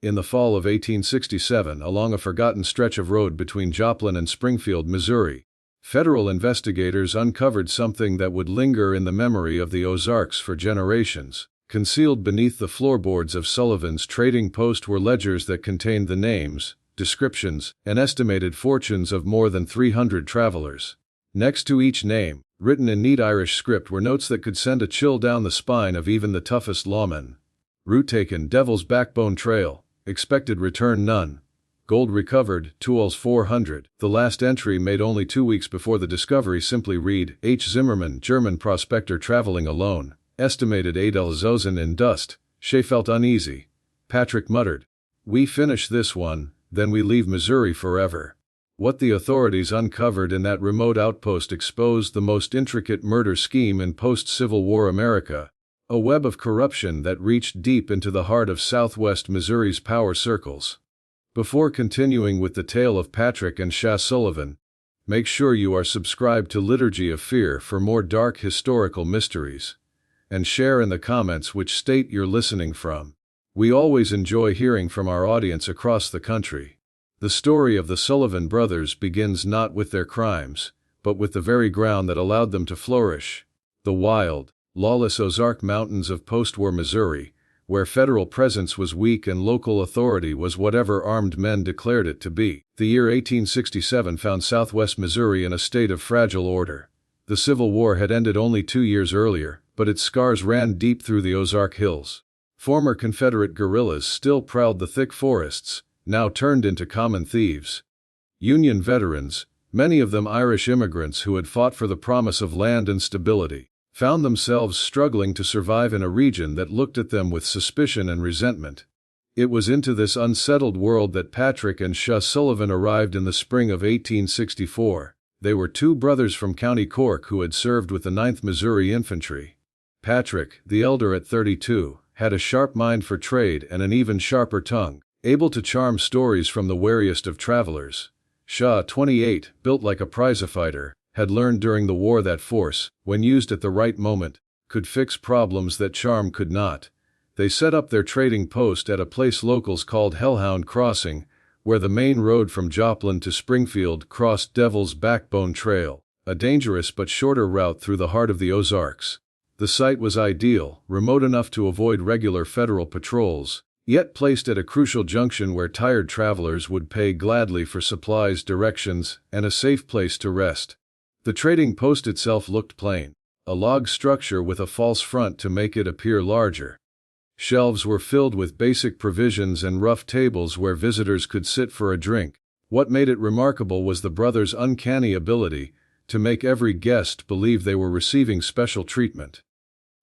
In the fall of 1867, along a forgotten stretch of road between Joplin and Springfield, Missouri, federal investigators uncovered something that would linger in the memory of the Ozarks for generations. Concealed beneath the floorboards of Sullivan's trading post were ledgers that contained the names, descriptions, and estimated fortunes of more than 300 travelers. Next to each name, written in neat Irish script, were notes that could send a chill down the spine of even the toughest lawman. Route taken, Devil's Backbone Trail. Expected return none. Gold recovered, tools 400. The last entry, made only 2 weeks before the discovery, simply read, H. Zimmerman, German prospector traveling alone. Estimated $8,000 in dust. Shea felt uneasy. Patrick muttered, "We finish this one, then we leave Missouri forever." What the authorities uncovered in that remote outpost exposed the most intricate murder scheme in post-Civil War America, a web of corruption that reached deep into the heart of southwest Missouri's power circles. Before continuing with the tale of Patrick and Shea Sullivan, make sure you are subscribed to Liturgy of Fear for more dark historical mysteries, and share in the comments which state you're listening from. We always enjoy hearing from our audience across the country. The story of the Sullivan brothers begins not with their crimes, but with the very ground that allowed them to flourish. The wild, lawless Ozark Mountains of post-war Missouri, where federal presence was weak and local authority was whatever armed men declared it to be. The year 1867 found southwest Missouri in a state of fragile order. The Civil War had ended only 2 years earlier, but its scars ran deep through the Ozark Hills. Former Confederate guerrillas still prowled the thick forests, now turned into common thieves. Union veterans, many of them Irish immigrants who had fought for the promise of land and stability, found themselves struggling to survive in a region that looked at them with suspicion and resentment. It was into this unsettled world that Patrick and Shea Sullivan arrived in the spring of 1864. They were 2 brothers from County Cork who had served with the 9th Missouri Infantry. Patrick, the elder at 32, had a sharp mind for trade and an even sharper tongue, able to charm stories from the wariest of travelers. Shea, 28, built like a prizefighter, had learned during the war that force, when used at the right moment, could fix problems that charm could not. They set up their trading post at a place locals called Hellhound Crossing, where the main road from Joplin to Springfield crossed Devil's Backbone Trail, a dangerous but shorter route through the heart of the Ozarks. The site was ideal, remote enough to avoid regular federal patrols, yet placed at a crucial junction where tired travelers would pay gladly for supplies, directions, and a safe place to rest. The trading post itself looked plain, a log structure with a false front to make it appear larger. Shelves were filled with basic provisions and rough tables where visitors could sit for a drink. What made it remarkable was the brothers' uncanny ability to make every guest believe they were receiving special treatment.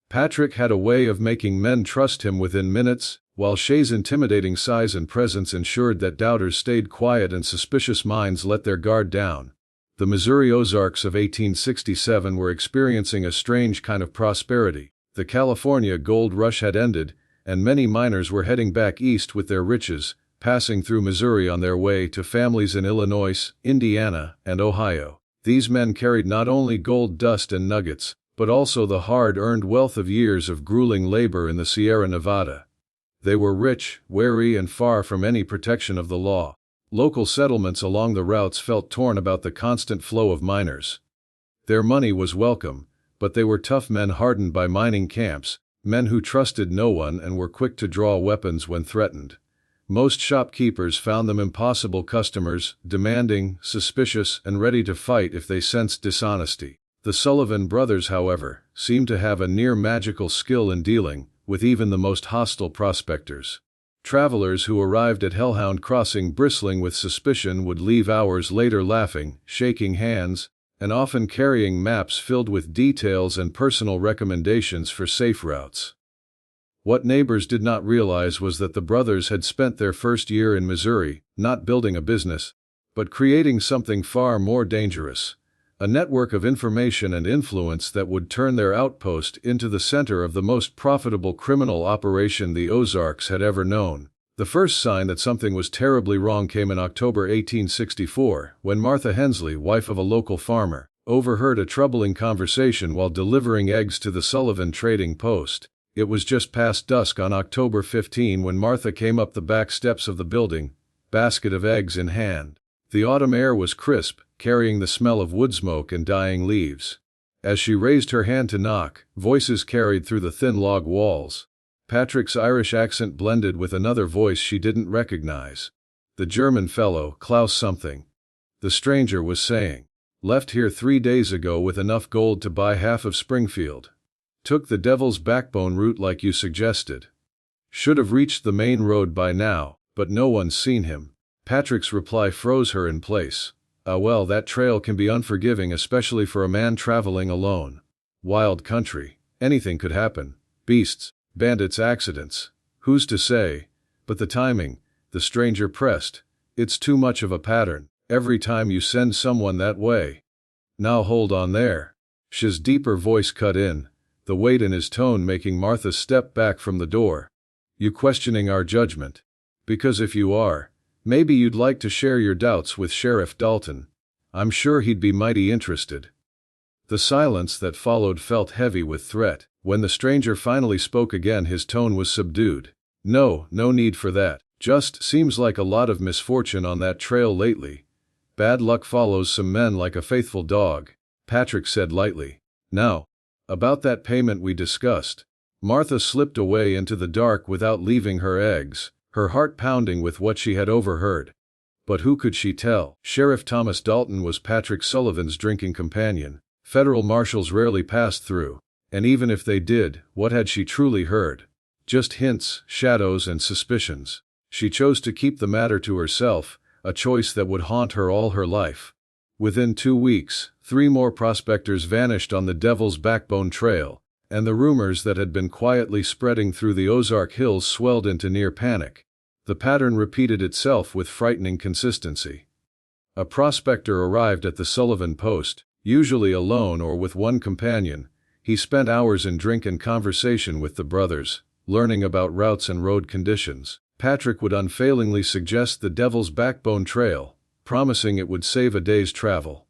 Patrick had a way of making men trust him within minutes, while Shea's intimidating size and presence ensured that doubters stayed quiet and suspicious minds let their guard down. The Missouri Ozarks of 1867 were experiencing a strange kind of prosperity. The California gold rush had ended, and many miners were heading back east with their riches, passing through Missouri on their way to families in Illinois, Indiana, and Ohio. These men carried not only gold dust and nuggets, but also the hard-earned wealth of years of grueling labor in the Sierra Nevada. They were rich, wary, and far from any protection of the law. Local settlements along the routes felt torn about the constant flow of miners. Their money was welcome, but they were tough men hardened by mining camps, men who trusted no one and were quick to draw weapons when threatened. Most shopkeepers found them impossible customers, demanding, suspicious, and ready to fight if they sensed dishonesty. The Sullivan brothers, however, seemed to have a near magical skill in dealing with even the most hostile prospectors. Travelers who arrived at Hellhound Crossing bristling with suspicion would leave hours later laughing, shaking hands, and often carrying maps filled with details and personal recommendations for safe routes. What neighbors did not realize was that the brothers had spent their first year in Missouri not building a business, but creating something far more dangerous. A network of information and influence that would turn their outpost into the center of the most profitable criminal operation the Ozarks had ever known. The first sign that something was terribly wrong came in October 1864, when Martha Hensley, wife of a local farmer, overheard a troubling conversation while delivering eggs to the Sullivan trading post. It was just past dusk on October 15 when Martha came up the back steps of the building, basket of eggs in hand. The autumn air was crisp, carrying the smell of wood smoke and dying leaves. As she raised her hand to knock, voices carried through the thin log walls. Patrick's Irish accent blended with another voice she didn't recognize. The German fellow, Klaus something. The stranger was saying. Left here 3 days ago with enough gold to buy half of Springfield. Took the Devil's Backbone route like you suggested. Should have reached the main road by now, but no one's seen him. Patrick's reply froze her in place. Well, that trail can be unforgiving, especially for a man traveling alone. Wild country. Anything could happen. Beasts, bandits, accidents. Who's to say? But the timing, the stranger pressed. It's too much of a pattern. Every time you send someone that way. Now hold on there. Sh's deeper voice cut in, the weight in his tone making Martha step back from the door. You questioning our judgment? Because if you are, maybe you'd like to share your doubts with Sheriff Dalton. I'm sure he'd be mighty interested. The silence that followed felt heavy with threat. When the stranger finally spoke again, his tone was subdued. No need for that. Just seems like a lot of misfortune on that trail lately. Bad luck follows some men like a faithful dog, Patrick said lightly. Now, about that payment we discussed. Martha slipped away into the dark without leaving her eggs, her heart pounding with what she had overheard. But who could she tell? Sheriff Thomas Dalton was Patrick Sullivan's drinking companion. Federal marshals rarely passed through, and even if they did, what had she truly heard? Just hints, shadows, and suspicions. She chose to keep the matter to herself, a choice that would haunt her all her life. Within 2 weeks, 3 more prospectors vanished on the Devil's Backbone Trail, and the rumors that had been quietly spreading through the Ozark Hills swelled into near panic. The pattern repeated itself with frightening consistency. A prospector arrived at the Sullivan post, usually alone or with one companion. He spent hours in drink and conversation with the brothers, learning about routes and road conditions. Patrick would unfailingly suggest the Devil's Backbone Trail, promising it would save a day's travel.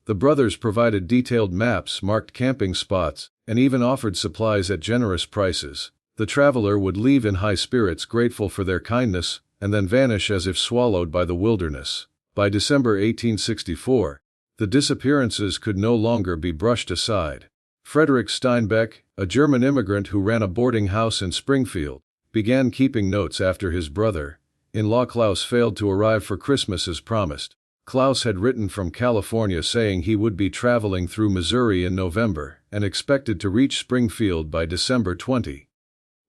The brothers provided detailed maps, marked camping spots, and even offered supplies at generous prices. The traveler would leave in high spirits, grateful for their kindness, and then vanish as if swallowed by the wilderness. By December 1864, the disappearances could no longer be brushed aside. Frederick Steinbeck, a German immigrant who ran a boarding house in Springfield, began keeping notes after his brother-in-law Klaus failed to arrive for Christmas as promised. Klaus had written from California saying he would be traveling through Missouri in November and expected to reach Springfield by December 20.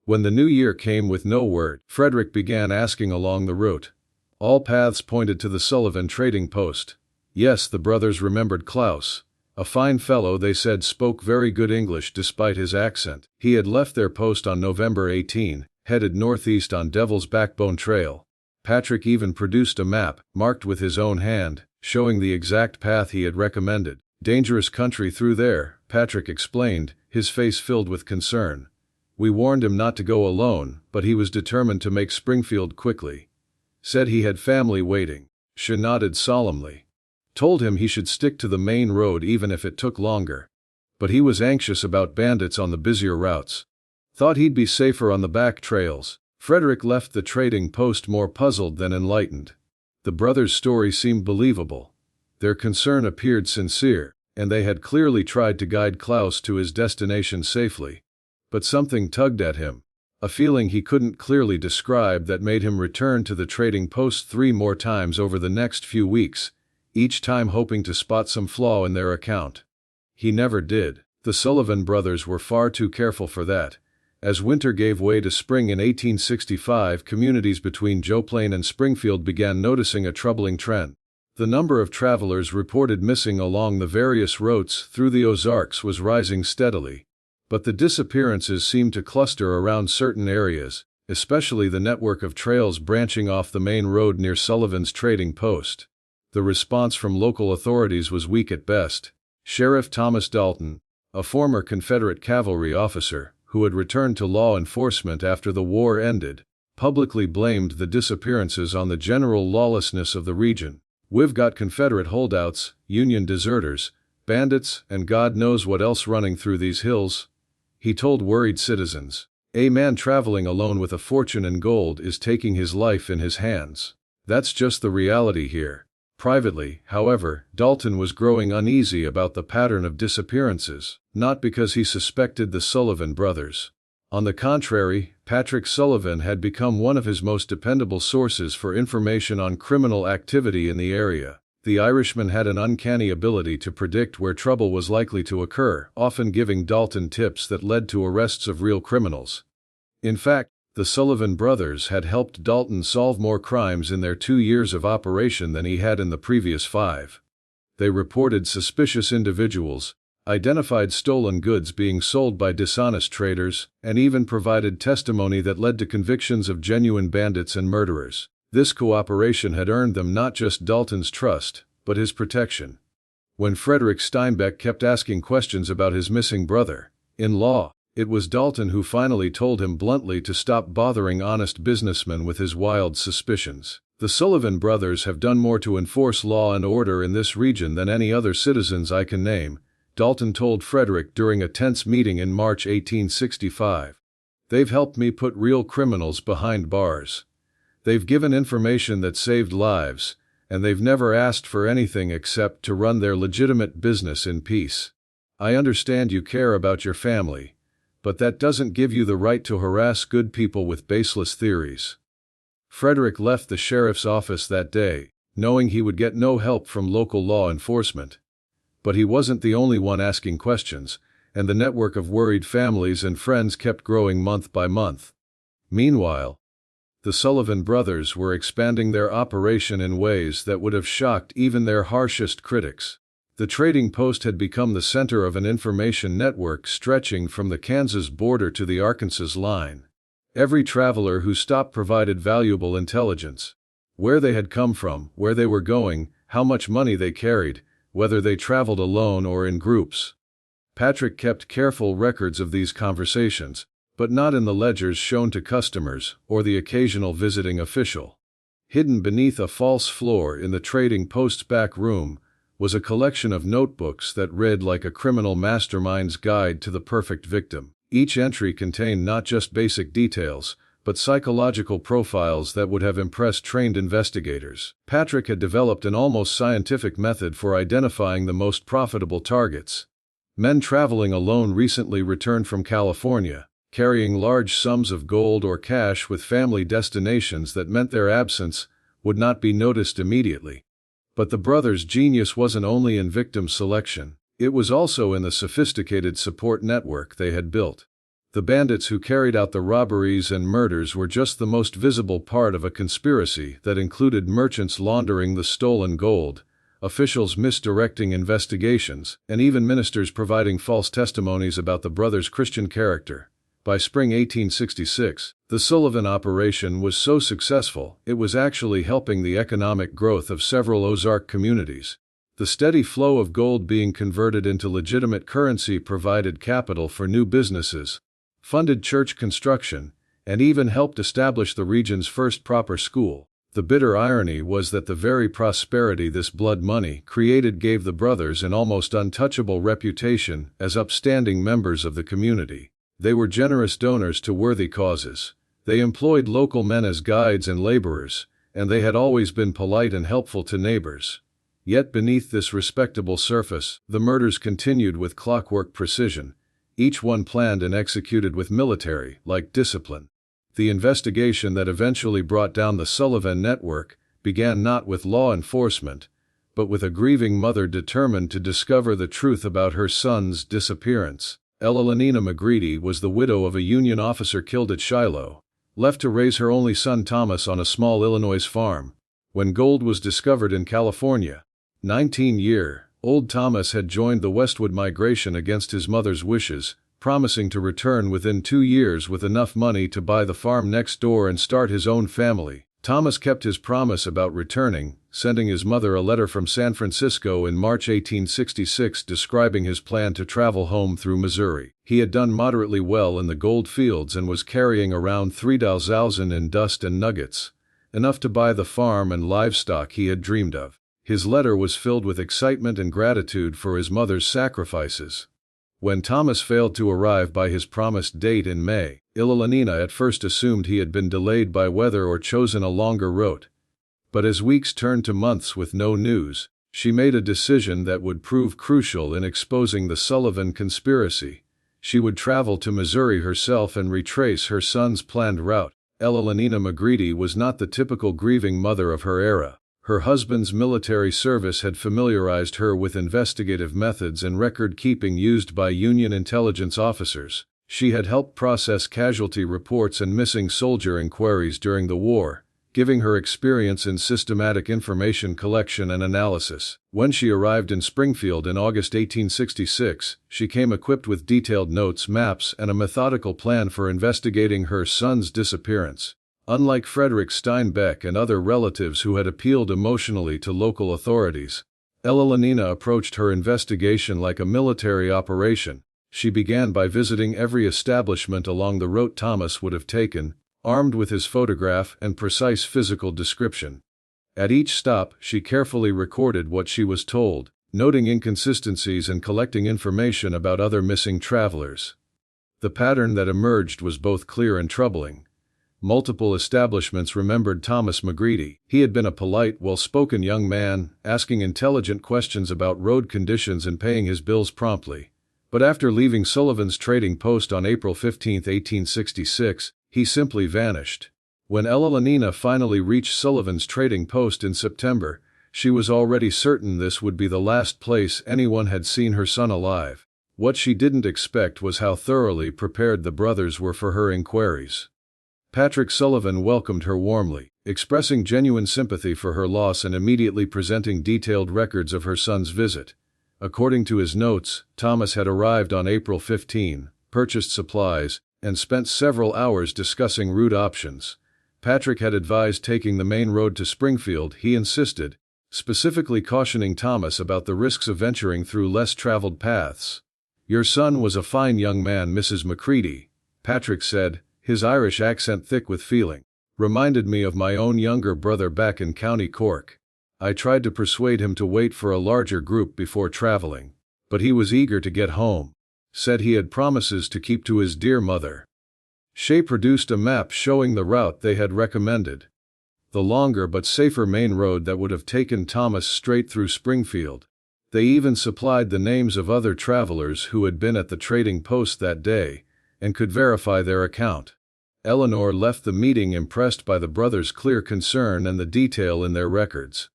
When the new year came with no word, Frederick began asking along the route. All paths pointed to the Sullivan trading post. Yes, the brothers remembered Klaus. A fine fellow, they said, spoke very good English despite his accent. He had left their post on November 18, headed northeast on Devil's Backbone Trail. Patrick even produced a map, marked with his own hand, showing the exact path he had recommended. Dangerous country through there, Patrick explained, his face filled with concern. We warned him not to go alone, but he was determined to make Springfield quickly. Said he had family waiting. She nodded solemnly. Told him he should stick to the main road even if it took longer. But he was anxious about bandits on the busier routes. Thought he'd be safer on the back trails. Frederick left the trading post more puzzled than enlightened. The brothers' story seemed believable. Their concern appeared sincere, and they had clearly tried to guide Klaus to his destination safely. But something tugged at him, a feeling he couldn't clearly describe that made him return to the trading post 3 more times over the next few weeks, each time hoping to spot some flaw in their account. He never did. The Sullivan brothers were far too careful for that. As winter gave way to spring in 1865, communities between Joe Plain and Springfield began noticing a troubling trend. The number of travelers reported missing along the various routes through the Ozarks was rising steadily. But the disappearances seemed to cluster around certain areas, especially the network of trails branching off the main road near Sullivan's trading post. The response from local authorities was weak at best. Sheriff Thomas Dalton, a former Confederate cavalry officer who had returned to law enforcement after the war ended, publicly blamed the disappearances on the general lawlessness of the region. We've got Confederate holdouts, Union deserters, bandits, and God knows what else running through these hills, he told worried citizens. A man traveling alone with a fortune in gold is taking his life in his hands. That's just the reality here. Privately, however, Dalton was growing uneasy about the pattern of disappearances, not because he suspected the Sullivan brothers. On the contrary, Patrick Sullivan had become one of his most dependable sources for information on criminal activity in the area. The Irishman had an uncanny ability to predict where trouble was likely to occur, often giving Dalton tips that led to arrests of real criminals. In fact, the Sullivan brothers had helped Dalton solve more crimes in their 2 years of operation than he had in the previous 5. They reported suspicious individuals, identified stolen goods being sold by dishonest traders, and even provided testimony that led to convictions of genuine bandits and murderers. This cooperation had earned them not just Dalton's trust, but his protection. When Frederick Steinbeck kept asking questions about his missing brother-in-law, it was Dalton who finally told him bluntly to stop bothering honest businessmen with his wild suspicions. The Sullivan brothers have done more to enforce law and order in this region than any other citizens I can name, Dalton told Frederick during a tense meeting in March 1865. They've helped me put real criminals behind bars. They've given information that saved lives, and they've never asked for anything except to run their legitimate business in peace. I understand you care about your family, but that doesn't give you the right to harass good people with baseless theories. Frederick left the sheriff's office that day, knowing he would get no help from local law enforcement. But he wasn't the only one asking questions, and the network of worried families and friends kept growing month by month. Meanwhile, the Sullivan brothers were expanding their operation in ways that would have shocked even their harshest critics. The trading post had become the center of an information network stretching from the Kansas border to the Arkansas line. Every traveler who stopped provided valuable intelligence. Where they had come from, where they were going, how much money they carried, whether they traveled alone or in groups. Patrick kept careful records of these conversations, but not in the ledgers shown to customers or the occasional visiting official. Hidden beneath a false floor in the trading post's back room was a collection of notebooks that read like a criminal mastermind's guide to the perfect victim. Each entry contained not just basic details, but psychological profiles that would have impressed trained investigators. Patrick had developed an almost scientific method for identifying the most profitable targets. Men traveling alone recently returned from California, carrying large sums of gold or cash with family destinations that meant their absence would not be noticed immediately. But the brothers' genius wasn't only in victim selection, it was also in the sophisticated support network they had built. The bandits who carried out the robberies and murders were just the most visible part of a conspiracy that included merchants laundering the stolen gold, officials misdirecting investigations, and even ministers providing false testimonies about the brothers' Christian character. By spring 1866, the Sullivan operation was so successful it was actually helping the economic growth of several Ozark communities. The steady flow of gold being converted into legitimate currency provided capital for new businesses, funded church construction, and even helped establish the region's first proper school. The bitter irony was that the very prosperity this blood money created gave the brothers an almost untouchable reputation as upstanding members of the community. They were generous donors to worthy causes. They employed local men as guides and laborers, and they had always been polite and helpful to neighbors. Yet beneath this respectable surface, the murders continued with clockwork precision, each one planned and executed with military-like discipline. The investigation that eventually brought down the Sullivan network began not with law enforcement, but with a grieving mother determined to discover the truth about her son's disappearance. Elenina McGreedy was the widow of a Union officer killed at Shiloh, left to raise her only son Thomas on a small Illinois farm. When gold was discovered in California, 19-year-old Thomas had joined the westward migration against his mother's wishes, promising to return within 2 years with enough money to buy the farm next door and start his own family. Thomas kept his promise about returning, sending his mother a letter from San Francisco in March 1866 describing his plan to travel home through Missouri. He had done moderately well in the gold fields and was carrying around $3,000 in dust and nuggets, enough to buy the farm and livestock he had dreamed of. His letter was filled with excitement and gratitude for his mother's sacrifices. When Thomas failed to arrive by his promised date in May, Ilolanina at first assumed he had been delayed by weather or chosen a longer route. But as weeks turned to months with no news, she made a decision that would prove crucial in exposing the Sullivan conspiracy. She would travel to Missouri herself and retrace her son's planned route. Ilolanina McGreedy was not the typical grieving mother of her era. Her husband's military service had familiarized her with investigative methods and record-keeping used by Union intelligence officers. She had helped process casualty reports and missing soldier inquiries during the war, giving her experience in systematic information collection and analysis. When she arrived in Springfield in August 1866, she came equipped with detailed notes, maps, and a methodical plan for investigating her son's disappearance. Unlike Frederick Steinbeck and other relatives who had appealed emotionally to local authorities, Ilolanina approached her investigation like a military operation. She began by visiting every establishment along the route Thomas would have taken, armed with his photograph and precise physical description. At each stop, she carefully recorded what she was told, noting inconsistencies and collecting information about other missing travelers. The pattern that emerged was both clear and troubling. Multiple establishments remembered Thomas McGreedy. He had been a polite, well-spoken young man, asking intelligent questions about road conditions and paying his bills promptly. But after leaving Sullivan's trading post on April 15, 1866, he simply vanished. When Ilolanina finally reached Sullivan's trading post in September, she was already certain this would be the last place anyone had seen her son alive. What she didn't expect was how thoroughly prepared the brothers were for her inquiries. Patrick Sullivan welcomed her warmly, expressing genuine sympathy for her loss and immediately presenting detailed records of her son's visit. According to his notes, Thomas had arrived on April 15, purchased supplies, and spent several hours discussing route options. Patrick had advised taking the main road to Springfield, he insisted, specifically cautioning Thomas about the risks of venturing through less traveled paths. "Your son was a fine young man, Mrs. McCready," Patrick said, his Irish accent thick with feeling. "Reminded me of my own younger brother back in County Cork. I tried to persuade him to wait for a larger group before traveling, but he was eager to get home. Said he had promises to keep to his dear mother." Shea produced a map showing the route they had recommended. The longer but safer main road that would have taken Thomas straight through Springfield. They even supplied the names of other travelers who had been at the trading post that day, and could verify their account. Eleanor left the meeting impressed by the brothers' clear concern and the detail in their records.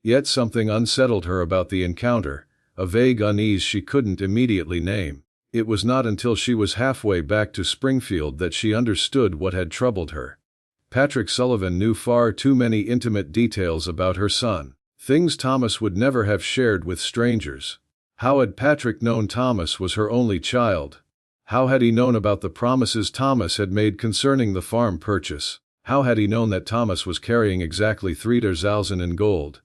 Yet something unsettled her about the encounter, a vague unease she couldn't immediately name. It was not until she was halfway back to Springfield that she understood what had troubled her. Patrick Sullivan knew far too many intimate details about her son, things Thomas would never have shared with strangers. How had Patrick known Thomas was her only child? How had he known about the promises Thomas had made concerning the farm purchase? How had he known that Thomas was carrying exactly 3,000 in gold?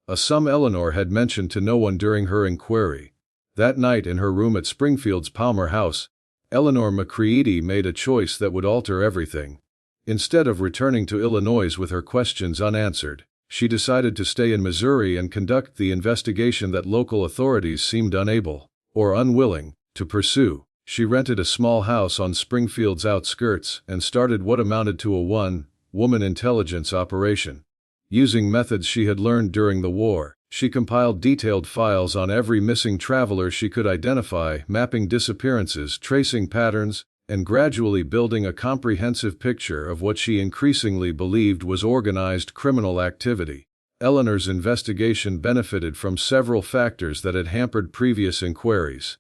A sum Eleanor had mentioned to no one during her inquiry. That night in her room at Springfield's Palmer House, Eleanor McCready made a choice that would alter everything. Instead of returning to Illinois with her questions unanswered, she decided to stay in Missouri and conduct the investigation that local authorities seemed unable, or unwilling, to pursue. She rented a small house on Springfield's outskirts and started what amounted to a one-woman intelligence operation. Using methods she had learned during the war, she compiled detailed files on every missing traveler she could identify, mapping disappearances, tracing patterns, and gradually building a comprehensive picture of what she increasingly believed was organized criminal activity. Eleanor's investigation benefited from several factors that had hampered previous inquiries.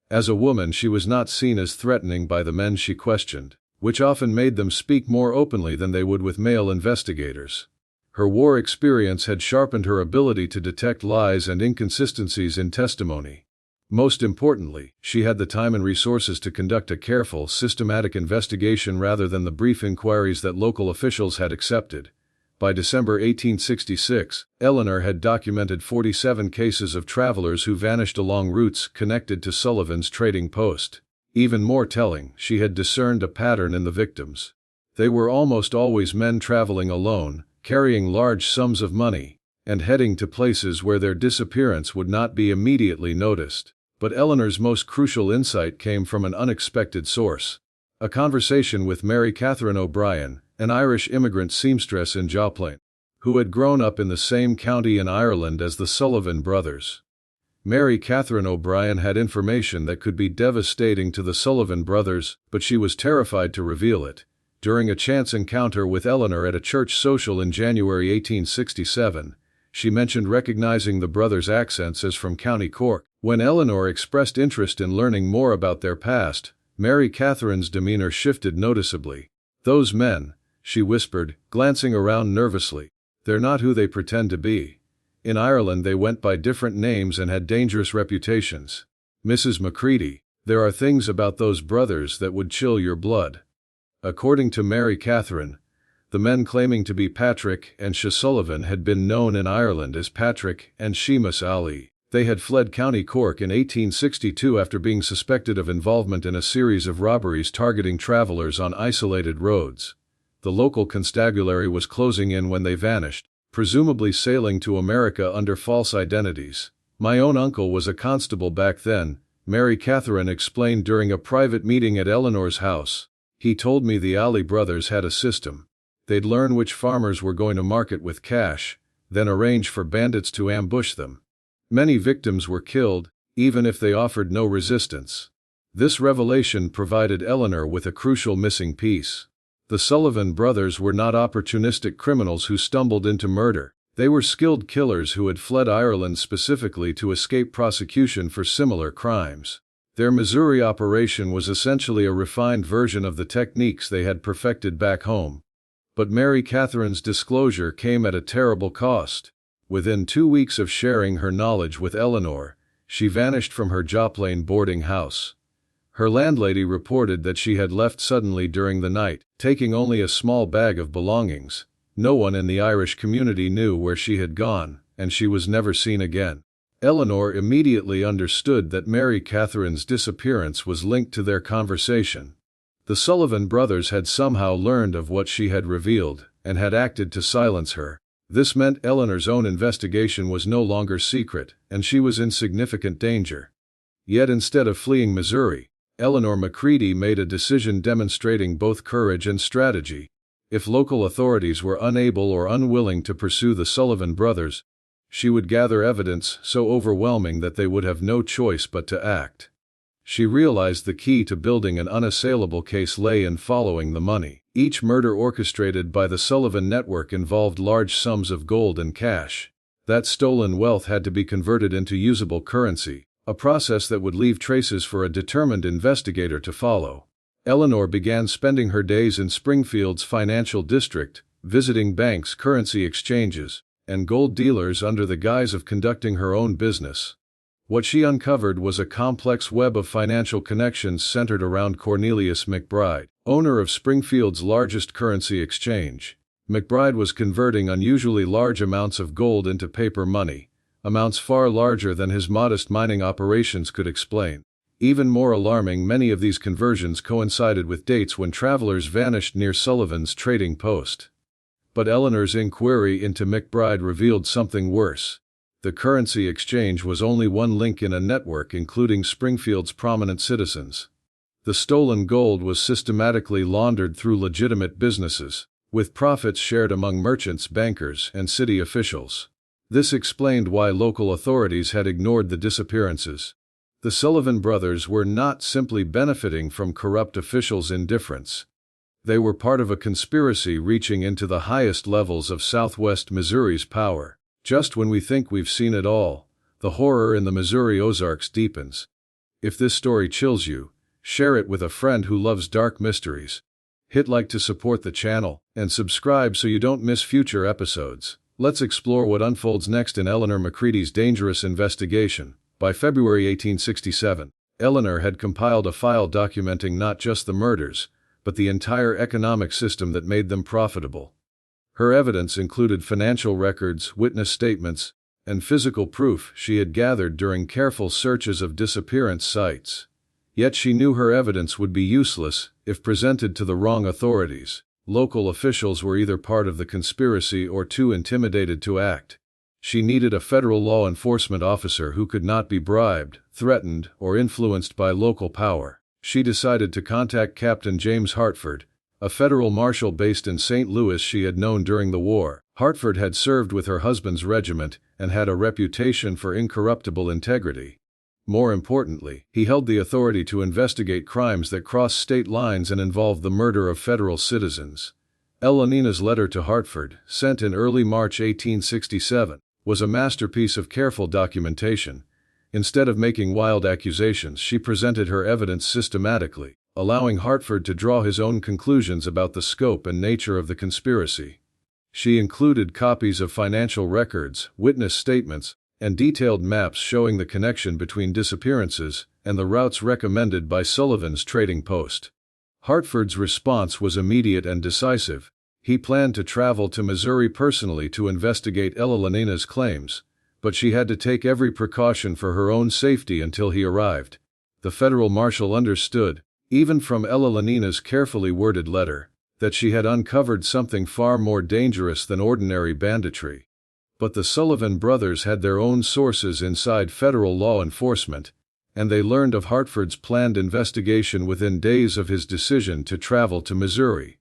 As a woman, she was not seen as threatening by the men she questioned, which often made them speak more openly than they would with male investigators. Her war experience had sharpened her ability to detect lies and inconsistencies in testimony. Most importantly, she had the time and resources to conduct a careful, systematic investigation rather than the brief inquiries that local officials had accepted. By December 1866, Eleanor had documented 47 cases of travelers who vanished along routes connected to Sullivan's trading post. Even more telling, she had discerned a pattern in the victims. They were almost always men traveling alone, carrying large sums of money, and heading to places where their disappearance would not be immediately noticed. But Eleanor's most crucial insight came from an unexpected source. A conversation with Mary Catherine O'Brien, an Irish immigrant seamstress in Joplin, who had grown up in the same county in Ireland as the Sullivan brothers. Mary Catherine O'Brien had information that could be devastating to the Sullivan brothers, but she was terrified to reveal it. During a chance encounter with Eleanor at a church social in January 1867, she mentioned recognizing the brothers' accents as from County Cork. When Eleanor expressed interest in learning more about their past, Mary Catherine's demeanor shifted noticeably. "Those men," she whispered, glancing around nervously, "they're not who they pretend to be. In Ireland they went by different names and had dangerous reputations. Mrs. Macready, there are things about those brothers that would chill your blood." According to Mary Catherine, the men claiming to be Patrick and Sha Sullivan had been known in Ireland as Patrick and Seamus Ali. They had fled County Cork in 1862 after being suspected of involvement in a series of robberies targeting travelers on isolated roads. The local constabulary was closing in when they vanished, presumably sailing to America under false identities. "My own uncle was a constable back then," Mary Catherine explained during a private meeting at Eleanor's house. "He told me the Ali brothers had a system. They'd learn which farmers were going to market with cash, then arrange for bandits to ambush them. Many victims were killed, even if they offered no resistance." This revelation provided Eleanor with a crucial missing piece. The Sullivan brothers were not opportunistic criminals who stumbled into murder. They were skilled killers who had fled Ireland specifically to escape prosecution for similar crimes. Their Missouri operation was essentially a refined version of the techniques they had perfected back home. But Mary Catherine's disclosure came at a terrible cost. Within 2 weeks of sharing her knowledge with Eleanor, she vanished from her Joplin boarding house. Her landlady reported that she had left suddenly during the night, taking only a small bag of belongings. No one in the Irish community knew where she had gone, and she was never seen again. Eleanor immediately understood that Mary Catherine's disappearance was linked to their conversation. The Sullivan brothers had somehow learned of what she had revealed, and had acted to silence her. This meant Eleanor's own investigation was no longer secret, and she was in significant danger. Yet instead of fleeing Missouri, Eleanor Macready made a decision demonstrating both courage and strategy. If local authorities were unable or unwilling to pursue the Sullivan brothers, she would gather evidence so overwhelming that they would have no choice but to act. She realized the key to building an unassailable case lay in following the money. Each murder orchestrated by the Sullivan network involved large sums of gold and cash. That stolen wealth had to be converted into usable currency, a process that would leave traces for a determined investigator to follow. Eleanor began spending her days in Springfield's financial district, visiting banks, currency exchanges, and gold dealers under the guise of conducting her own business. What she uncovered was a complex web of financial connections centered around Cornelius McBride, owner of Springfield's largest currency exchange. McBride was converting unusually large amounts of gold into paper money, amounts far larger than his modest mining operations could explain. Even more alarming, many of these conversions coincided with dates when travelers vanished near Sullivan's trading post. But Eleanor's inquiry into McBride revealed something worse. The currency exchange was only one link in a network including Springfield's prominent citizens. The stolen gold was systematically laundered through legitimate businesses, with profits shared among merchants, bankers, and city officials. This explained why local authorities had ignored the disappearances. The Sullivan brothers were not simply benefiting from corrupt officials' indifference. They were part of a conspiracy reaching into the highest levels of southwest Missouri's power. Just when we think we've seen it all, the horror in the Missouri Ozarks deepens. If this story chills you, share it with a friend who loves dark mysteries. Hit like to support the channel, and subscribe so you don't miss future episodes. Let's explore what unfolds next in Eleanor Macready's dangerous investigation. By February 1867, Eleanor had compiled a file documenting not just the murders, but the entire economic system that made them profitable. Her evidence included financial records, witness statements, and physical proof she had gathered during careful searches of disappearance sites. Yet she knew her evidence would be useless if presented to the wrong authorities. Local officials were either part of the conspiracy or too intimidated to act. She needed a federal law enforcement officer who could not be bribed, threatened, or influenced by local power, she decided to contact Captain James Hartford, a federal marshal based in St. Louis she had known during the war. Hartford had served with her husband's regiment and had a reputation for incorruptible integrity. More importantly, he held the authority to investigate crimes that crossed state lines and involved the murder of federal citizens. Elenina's letter to Hartford, sent in early March 1867, was a masterpiece of careful documentation. Instead of making wild accusations, she presented her evidence systematically, allowing Hartford to draw his own conclusions about the scope and nature of the conspiracy. She included copies of financial records, witness statements, and detailed maps showing the connection between disappearances and the routes recommended by Sullivan's trading post. Hartford's response was immediate and decisive. He planned to travel to Missouri personally to investigate Elenina's claims, but she had to take every precaution for her own safety until he arrived. The federal marshal understood, even from Elenina's carefully worded letter, that she had uncovered something far more dangerous than ordinary banditry. But the Sullivan brothers had their own sources inside federal law enforcement, and they learned of Hartford's planned investigation within days of his decision to travel to Missouri.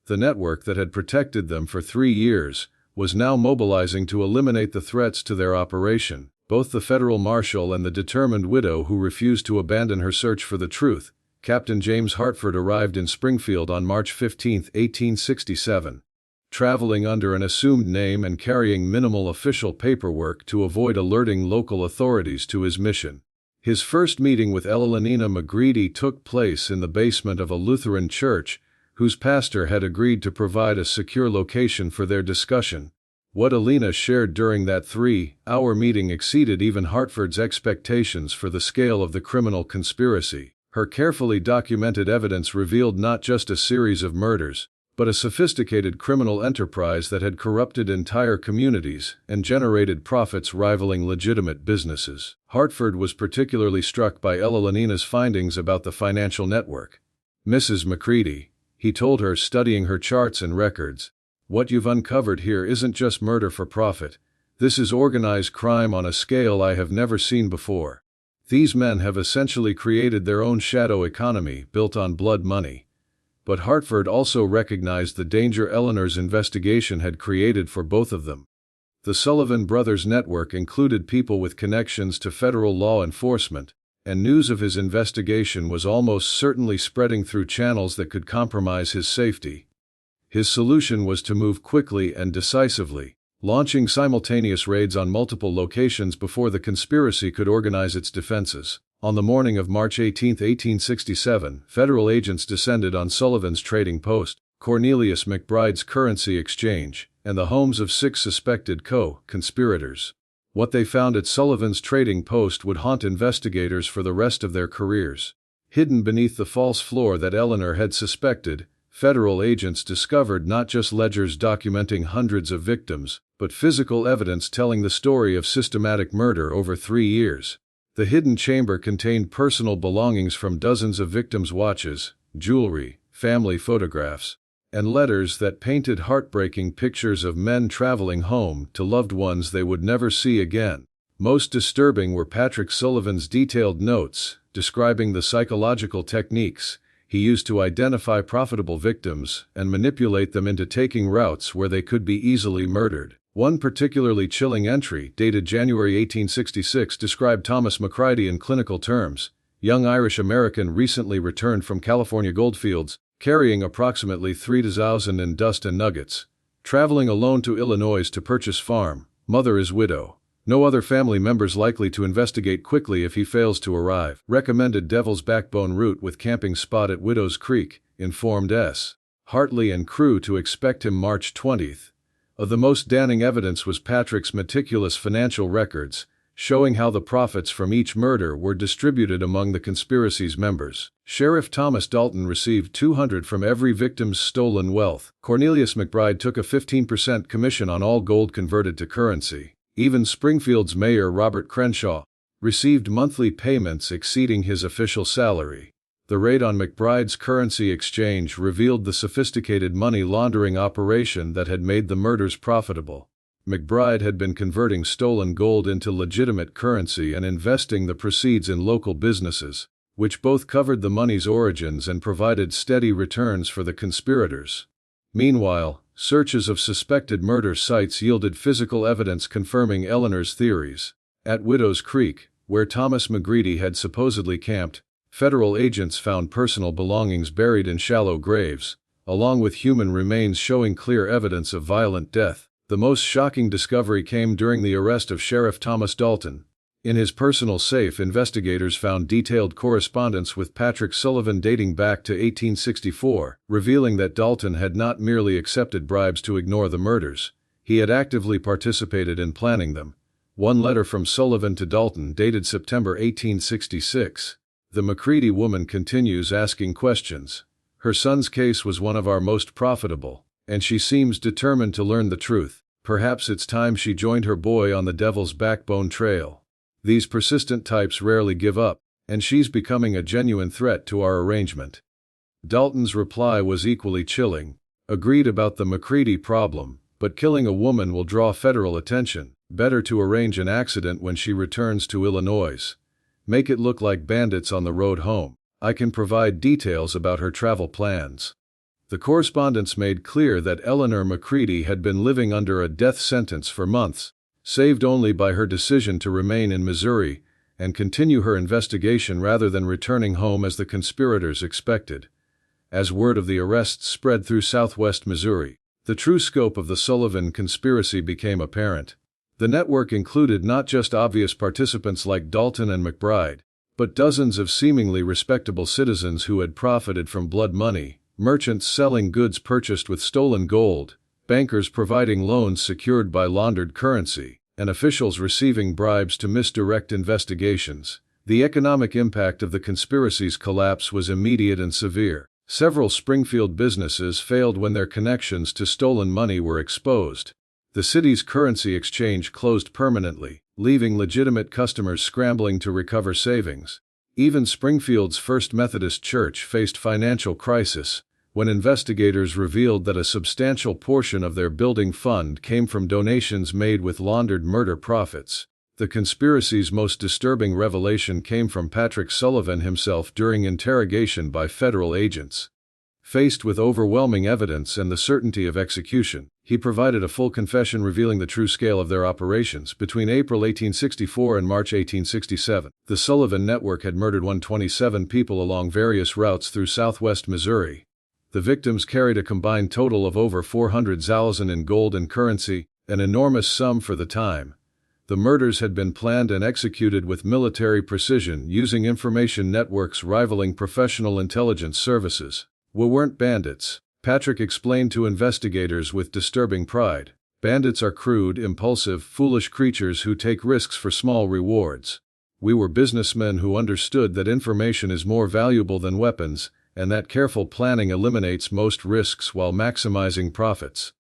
The network that had protected them for 3 years was now mobilizing to eliminate the threats to their operation. Both the federal marshal and the determined widow who refused to abandon her search for the truth, Captain James Hartford, arrived in Springfield on March 15, 1867. Traveling under an assumed name and carrying minimal official paperwork to avoid alerting local authorities to his mission. His first meeting with Elenina McGreedy took place in the basement of a Lutheran church, whose pastor had agreed to provide a secure location for their discussion. What Elena shared during that 3-hour meeting exceeded even Hartford's expectations for the scale of the criminal conspiracy. Her carefully documented evidence revealed not just a series of murders, but a sophisticated criminal enterprise that had corrupted entire communities and generated profits rivaling legitimate businesses. Hartford was particularly struck by Elenina's findings about the financial network. "Mrs. McCready," he told her, studying her charts and records, "what you've uncovered here isn't just murder for profit. This is organized crime on a scale I have never seen before. These men have essentially created their own shadow economy built on blood money." But Hartford also recognized the danger Eleanor's investigation had created for both of them. The Sullivan brothers' network included people with connections to federal law enforcement, and news of his investigation was almost certainly spreading through channels that could compromise his safety. His solution was to move quickly and decisively, launching simultaneous raids on multiple locations before the conspiracy could organize its defenses. On the morning of March 18, 1867, federal agents descended on Sullivan's trading post, Cornelius McBride's currency exchange, and the homes of 6 suspected co-conspirators. What they found at Sullivan's trading post would haunt investigators for the rest of their careers. Hidden beneath the false floor that Eleanor had suspected, federal agents discovered not just ledgers documenting hundreds of victims, but physical evidence telling the story of systematic murder over 3 years. The hidden chamber contained personal belongings from dozens of victims' watches, jewelry, family photographs, and letters that painted heartbreaking pictures of men traveling home to loved ones they would never see again. Most disturbing were Patrick Sullivan's detailed notes, describing the psychological techniques he used to identify profitable victims and manipulate them into taking routes where they could be easily murdered. One particularly chilling entry, dated January 1866, described Thomas McCready in clinical terms: young Irish-American recently returned from California goldfields, carrying approximately 3,000 in dust and nuggets. Traveling alone to Illinois to purchase farm. Mother is widow. No other family members likely to investigate quickly if he fails to arrive. Recommended Devil's Backbone route with camping spot at Widow's Creek, informed S. Hartley and crew to expect him March 20th. Of the most damning evidence was Patrick's meticulous financial records, showing how the profits from each murder were distributed among the conspiracy's members. Sheriff Thomas Dalton received $200 from every victim's stolen wealth. Cornelius McBride took a 15% commission on all gold converted to currency. Even Springfield's mayor Robert Crenshaw received monthly payments exceeding his official salary. The raid on McBride's currency exchange revealed the sophisticated money laundering operation that had made the murders profitable. McBride had been converting stolen gold into legitimate currency and investing the proceeds in local businesses, which both covered the money's origins and provided steady returns for the conspirators. Meanwhile, searches of suspected murder sites yielded physical evidence confirming Eleanor's theories. At Widow's Creek, where Thomas McGreedy had supposedly camped, federal agents found personal belongings buried in shallow graves, along with human remains showing clear evidence of violent death. The most shocking discovery came during the arrest of Sheriff Thomas Dalton. In his personal safe, investigators found detailed correspondence with Patrick Sullivan dating back to 1864, revealing that Dalton had not merely accepted bribes to ignore the murders, he had actively participated in planning them. One letter from Sullivan to Dalton dated September 1866. The McCready woman continues asking questions. Her son's case was one of our most profitable, and she seems determined to learn the truth. Perhaps it's time she joined her boy on the Devil's Backbone trail. These persistent types rarely give up, and she's becoming a genuine threat to our arrangement. Dalton's reply was equally chilling. Agreed about the McCready problem, but killing a woman will draw federal attention. Better to arrange an accident when she returns to Illinois. Make it look like bandits on the road home. I can provide details about her travel plans. The correspondence made clear that Eleanor McCready had been living under a death sentence for months, saved only by her decision to remain in Missouri and continue her investigation rather than returning home as the conspirators expected. As word of the arrests spread through southwest Missouri, the true scope of the Sullivan conspiracy became apparent. The network included not just obvious participants like Dalton and McBride, but dozens of seemingly respectable citizens who had profited from blood money, merchants selling goods purchased with stolen gold, bankers providing loans secured by laundered currency, and officials receiving bribes to misdirect investigations. The economic impact of the conspiracy's collapse was immediate and severe. Several Springfield businesses failed when their connections to stolen money were exposed. The city's currency exchange closed permanently, leaving legitimate customers scrambling to recover savings. Even Springfield's First Methodist Church faced financial crisis when investigators revealed that a substantial portion of their building fund came from donations made with laundered murder profits. The conspiracy's most disturbing revelation came from Patrick Sullivan himself during interrogation by federal agents. Faced with overwhelming evidence and the certainty of execution, he provided a full confession revealing the true scale of their operations. Between April 1864 and March 1867, the Sullivan Network had murdered 127 people along various routes through southwest Missouri. The victims carried a combined total of over $400,000 in gold and currency, an enormous sum for the time. The murders had been planned and executed with military precision using information networks rivaling professional intelligence services. We weren't bandits, Patrick explained to investigators with disturbing pride. Bandits are crude, impulsive, foolish creatures who take risks for small rewards. We were businessmen who understood that information is more valuable than weapons, and that careful planning eliminates most risks while maximizing profits.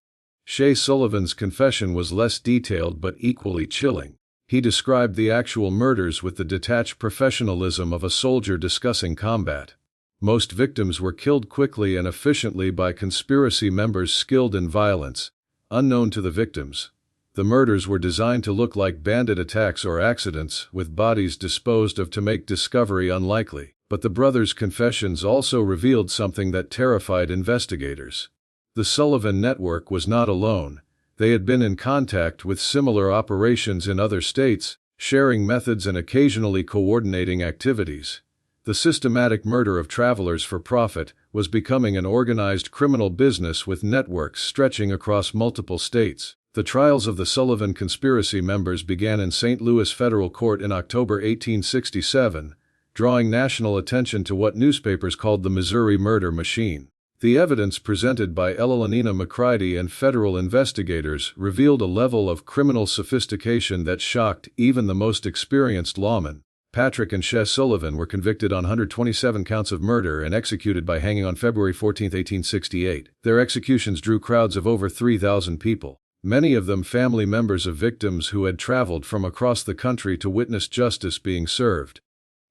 Shea Sullivan's confession was less detailed but equally chilling. He described the actual murders with the detached professionalism of a soldier discussing combat. Most victims were killed quickly and efficiently by conspiracy members skilled in violence, unknown to the victims. The murders were designed to look like bandit attacks or accidents, with bodies disposed of to make discovery unlikely. But the brothers' confessions also revealed something that terrified investigators. The Sullivan Network was not alone. They had been in contact with similar operations in other states, sharing methods and occasionally coordinating activities. The systematic murder of travelers for profit was becoming an organized criminal business with networks stretching across multiple states. The trials of the Sullivan conspiracy members began in St. Louis federal court in October 1867, drawing national attention to what newspapers called the Missouri murder machine. The evidence presented by Eleanor McCready and federal investigators revealed a level of criminal sophistication that shocked even the most experienced lawmen. Patrick and Shea Sullivan were convicted on 127 counts of murder and executed by hanging on February 14, 1868. Their executions drew crowds of over 3,000 people, many of them family members of victims who had traveled from across the country to witness justice being served.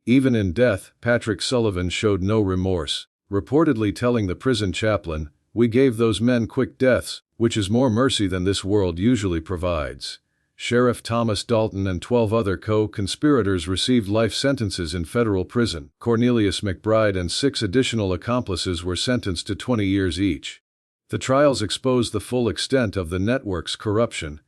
Even in death, Patrick Sullivan showed no remorse, reportedly telling the prison chaplain, "We gave those men quick deaths, which is more mercy than this world usually provides. Sheriff Thomas Dalton and 12 other co-conspirators received life sentences in federal prison. Cornelius McBride and 6 additional accomplices were sentenced to 20 years each. The trials exposed the full extent of the network's corruption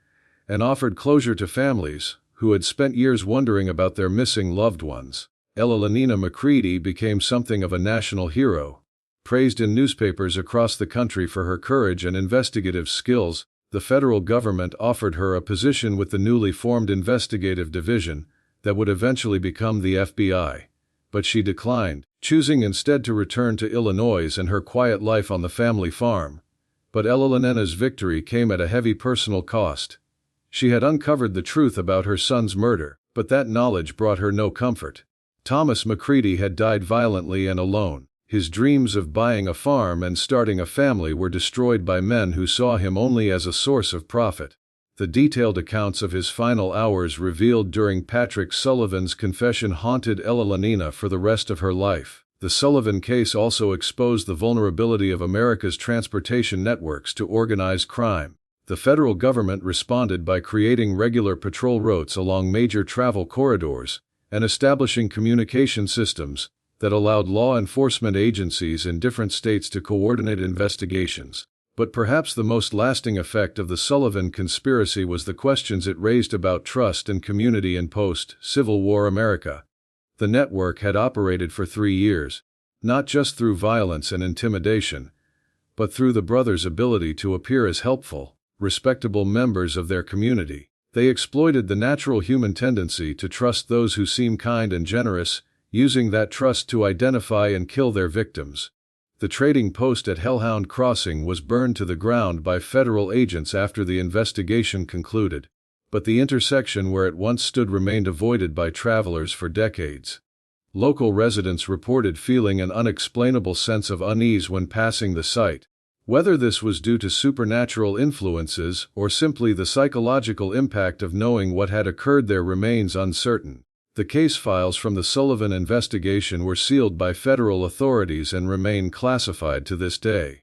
and offered closure to families who had spent years wondering about their missing loved ones. Elalina McCready became something of a national hero. Praised in newspapers across the country for her courage and investigative skills, the federal government offered her a position with the newly formed investigative division that would eventually become the FBI. But she declined, choosing instead to return to Illinois and her quiet life on the family farm. But Elalina's victory came at a heavy personal cost. She had uncovered the truth about her son's murder, but that knowledge brought her no comfort. Thomas McCready had died violently and alone. His dreams of buying a farm and starting a family were destroyed by men who saw him only as a source of profit. The detailed accounts of his final hours revealed during Patrick Sullivan's confession haunted Elalina for the rest of her life. The Sullivan case also exposed the vulnerability of America's transportation networks to organized crime. The federal government responded by creating regular patrol routes along major travel corridors and establishing communication systems that allowed law enforcement agencies in different states to coordinate investigations. But perhaps the most lasting effect of the Sullivan conspiracy was the questions it raised about trust and community in post-Civil War America. The network had operated for 3 years, not just through violence and intimidation, but through the brothers' ability to appear as helpful, respectable members of their community. They exploited the natural human tendency to trust those who seem kind and generous, using that trust to identify and kill their victims. The trading post at Hellhound Crossing was burned to the ground by federal agents after the investigation concluded, but the intersection where it once stood remained avoided by travelers for decades. Local residents reported feeling an unexplainable sense of unease when passing the site. Whether this was due to supernatural influences or simply the psychological impact of knowing what had occurred there remains uncertain. The case files from the Sullivan investigation were sealed by federal authorities and remain classified to this day.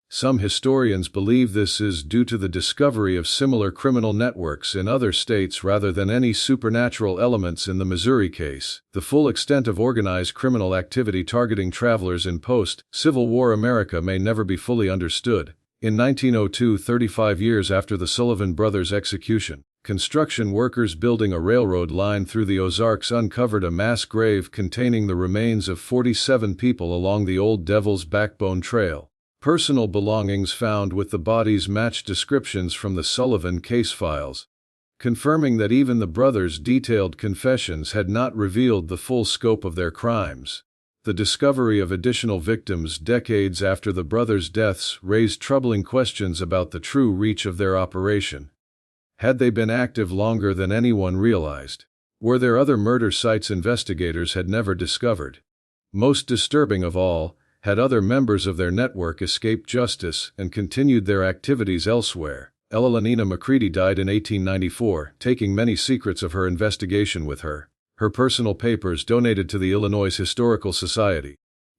Some historians believe this is due to the discovery of similar criminal networks in other states rather than any supernatural elements in the Missouri case. The full extent of organized criminal activity targeting travelers in post-Civil War America may never be fully understood. In 1902, 35 years after the Sullivan brothers' execution, construction workers building a railroad line through the Ozarks uncovered a mass grave containing the remains of 47 people along the Old Devil's Backbone Trail. Personal belongings found with the bodies matched descriptions from the Sullivan case files, confirming that even the brothers' detailed confessions had not revealed the full scope of their crimes. The discovery of additional victims decades after the brothers' deaths raised troubling questions about the true reach of their operation. Had they been active longer than anyone realized? Were there other murder sites investigators had never discovered? Most disturbing of all, had other members of their network escaped justice and continued their activities elsewhere? Elalina McCready died in 1894, taking many secrets of her investigation with her. Her personal papers, donated to the Illinois Historical Society,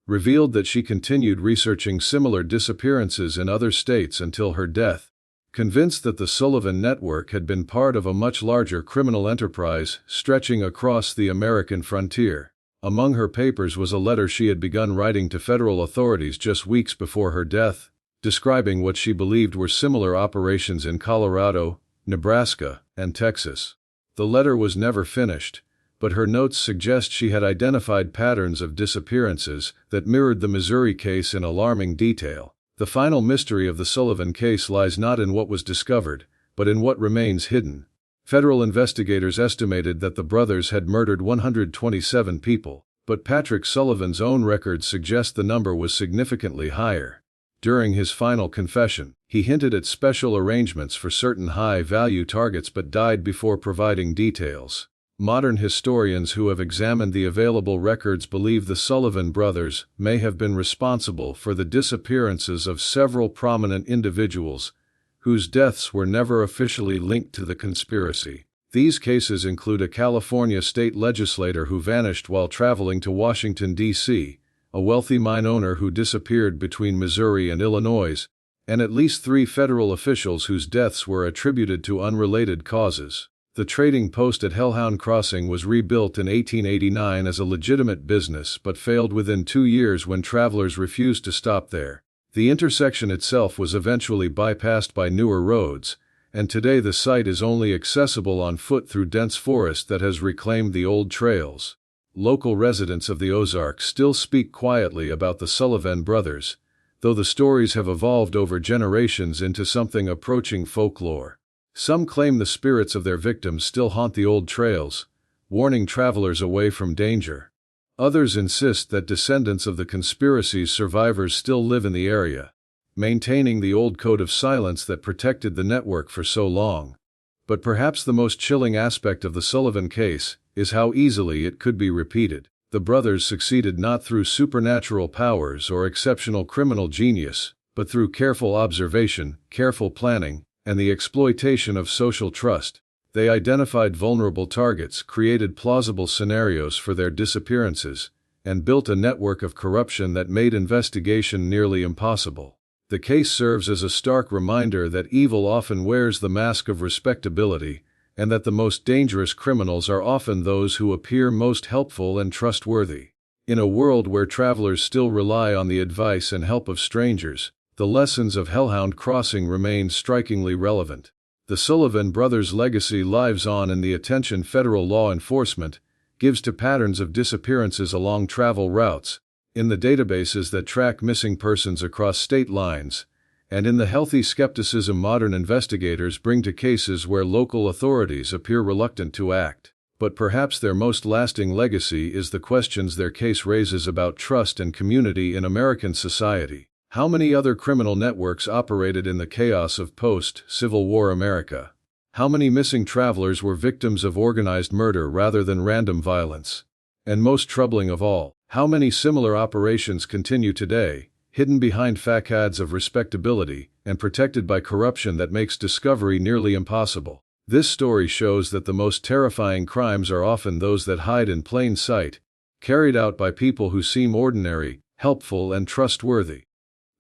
revealed that she continued researching similar disappearances in other states until her death. Convinced that the Sullivan Network had been part of a much larger criminal enterprise stretching across the American frontier. Among her papers was a letter she had begun writing to federal authorities just weeks before her death, describing what she believed were similar operations in Colorado, Nebraska, and Texas. The letter was never finished, but her notes suggest she had identified patterns of disappearances that mirrored the Missouri case in alarming detail. The final mystery of the Sullivan case lies not in what was discovered, but in what remains hidden. Federal investigators estimated that the brothers had murdered 127 people, but Patrick Sullivan's own records suggest the number was significantly higher. During his final confession, he hinted at special arrangements for certain high-value targets but died before providing details. Modern historians who have examined the available records believe the Sullivan brothers may have been responsible for the disappearances of several prominent individuals whose deaths were never officially linked to the conspiracy. These cases include a California state legislator who vanished while traveling to Washington, D.C., a wealthy mine owner who disappeared between Missouri and Illinois, and at least 3 federal officials whose deaths were attributed to unrelated causes. The trading post at Hellhound Crossing was rebuilt in 1889 as a legitimate business but failed within 2 years when travelers refused to stop there. The intersection itself was eventually bypassed by newer roads, and today the site is only accessible on foot through dense forest that has reclaimed the old trails. Local residents of the Ozarks still speak quietly about the Sullivan brothers, though the stories have evolved over generations into something approaching folklore. Some claim the spirits of their victims still haunt the old trails, warning travelers away from danger. Others insist that descendants of the conspiracy's survivors still live in the area, maintaining the old code of silence that protected the network for so long. But perhaps the most chilling aspect of the Sullivan case is how easily it could be repeated. The brothers succeeded not through supernatural powers or exceptional criminal genius, but through careful observation, careful planning, and the exploitation of social trust. They identified vulnerable targets, created plausible scenarios for their disappearances, and built a network of corruption that made investigation nearly impossible. The case serves as a stark reminder that evil often wears the mask of respectability, and that the most dangerous criminals are often those who appear most helpful and trustworthy. In a world where travelers still rely on the advice and help of strangers, the lessons of Hellhound Crossing remain strikingly relevant. The Sullivan brothers' legacy lives on, and the attention federal law enforcement gives to patterns of disappearances along travel routes, in the databases that track missing persons across state lines, and in the healthy skepticism modern investigators bring to cases where local authorities appear reluctant to act. But perhaps their most lasting legacy is the questions their case raises about trust and community in American society. How many other criminal networks operated in the chaos of post-Civil War America? How many missing travelers were victims of organized murder rather than random violence? And most troubling of all, how many similar operations continue today, hidden behind facades of respectability and protected by corruption that makes discovery nearly impossible? This story shows that the most terrifying crimes are often those that hide in plain sight, carried out by people who seem ordinary, helpful, and trustworthy.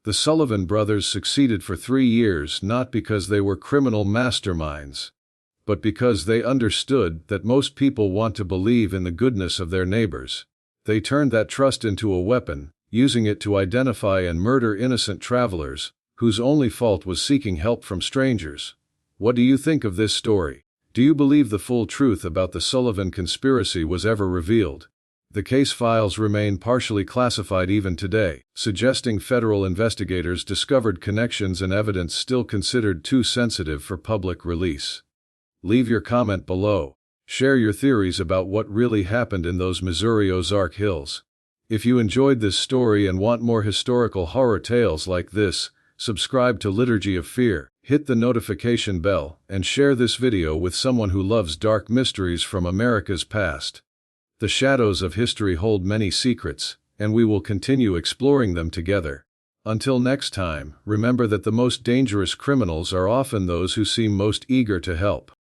The Sullivan brothers succeeded for 3 years not because they were criminal masterminds, but because they understood that most people want to believe in the goodness of their neighbors. They turned that trust into a weapon, using it to identify and murder innocent travelers, whose only fault was seeking help from strangers. What do you think of this story? Do you believe the full truth about the Sullivan conspiracy was ever revealed? The case files remain partially classified even today, suggesting federal investigators discovered connections and evidence still considered too sensitive for public release. Leave your comment below. Share your theories about what really happened in those Missouri Ozark hills. If you enjoyed this story and want more historical horror tales like this, subscribe to Liturgy of Fear, hit the notification bell, and share this video with someone who loves dark mysteries from America's past. The shadows of history hold many secrets, and we will continue exploring them together. Until next time, remember that the most dangerous criminals are often those who seem most eager to help.